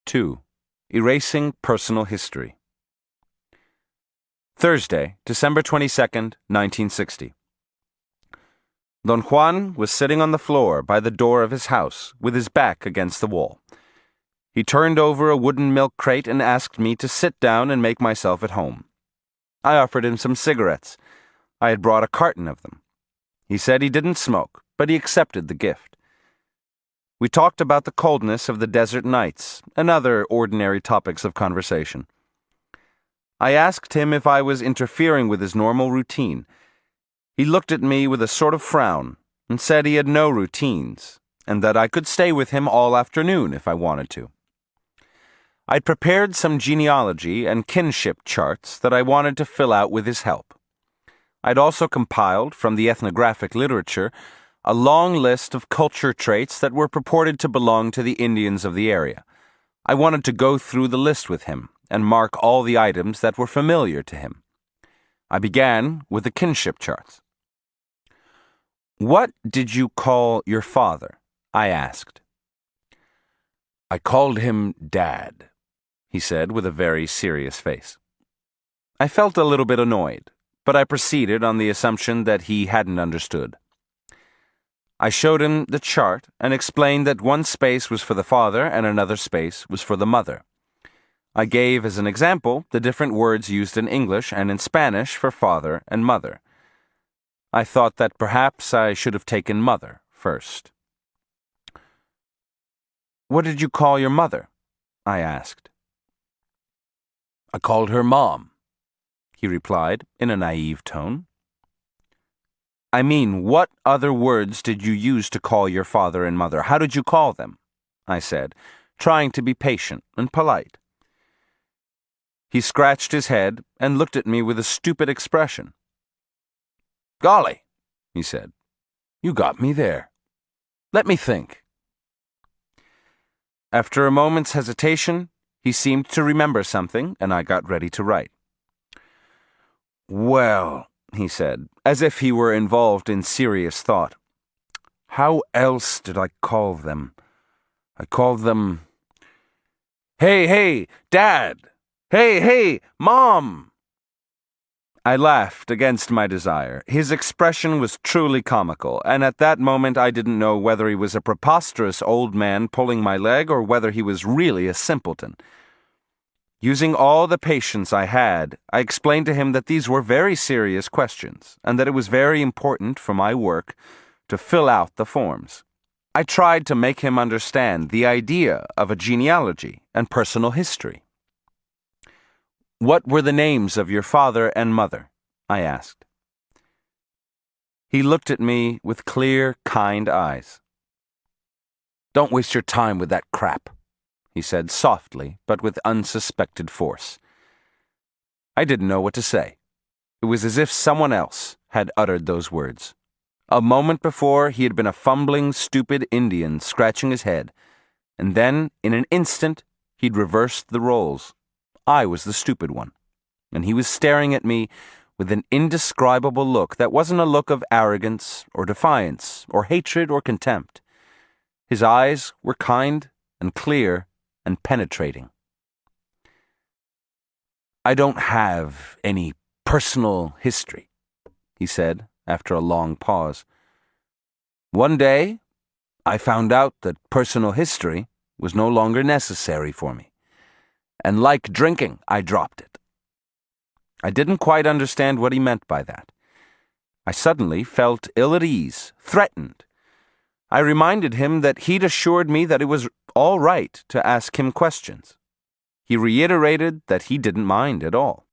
2. Erasing Personal History. Thursday, December 22nd, 1960. Don Juan was sitting on the floor by the door of his house with his back against the wall. He turned over a wooden milk crate and asked me to sit down and make myself at home. I offered him some cigarettes. I had brought a carton of them. He said he didn't smoke, but he accepted the gift. We talked about the coldness of the desert nights and other ordinary topics of conversation. I asked him if I was interfering with his normal routine. He looked at me with a sort of frown and said he had no routines and that I could stay with him all afternoon if I wanted to. I'd prepared some genealogy and kinship charts that I wanted to fill out with his help. I'd also compiled, from the ethnographic literature, a long list of culture traits that were purported to belong to the Indians of the area. I wanted to go through the list with him and mark all the items that were familiar to him. I began with the kinship charts. "What did you call your father?" I asked. "I called him Dad," he said with a very serious face. I felt a little bit annoyed, but I proceeded on the assumption that he hadn't understood. I showed him the chart and explained that one space was for the father and another space was for the mother. I gave as an example the different words used in English and in Spanish for father and mother. I thought that perhaps I should have taken mother first. "What did you call your mother?" I asked. "I called her Mom," he replied in a naive tone. "I mean, what other words did you use to call your father and mother? How did you call them?" I said, trying to be patient and polite. He scratched his head and looked at me with a stupid expression. "Golly," he said, "you got me there. Let me think." After a moment's hesitation, he seemed to remember something, and I got ready to write. "Well," he said, as if he were involved in serious thought, "how else did I call them? I called them, 'Hey, Dad! Hey, Mom!'" I laughed against my desire. His expression was truly comical, and at that moment I didn't know whether he was a preposterous old man pulling my leg or whether he was really a simpleton. Using all the patience I had, I explained to him that these were very serious questions and that it was very important for my work to fill out the forms. I tried to make him understand the idea of a genealogy and personal history. "What were the names of your father and mother?" I asked. He looked at me with clear, kind eyes. "Don't waste your time with that crap," he said softly, but with unsuspected force. I didn't know what to say. It was as if someone else had uttered those words. A moment before, he had been a fumbling, stupid Indian scratching his head, and then, in an instant, he'd reversed the roles. I was the stupid one, and he was staring at me with an indescribable look that wasn't a look of arrogance or defiance or hatred or contempt. His eyes were kind and clear and penetrating. "I don't have any personal history," he said after a long pause. "One day, I found out that personal history was no longer necessary for me. And like drinking, I dropped it." I didn't quite understand what he meant by that. I suddenly felt ill at ease, threatened. I reminded him that he'd assured me that it was all right to ask him questions. He reiterated that he didn't mind at all.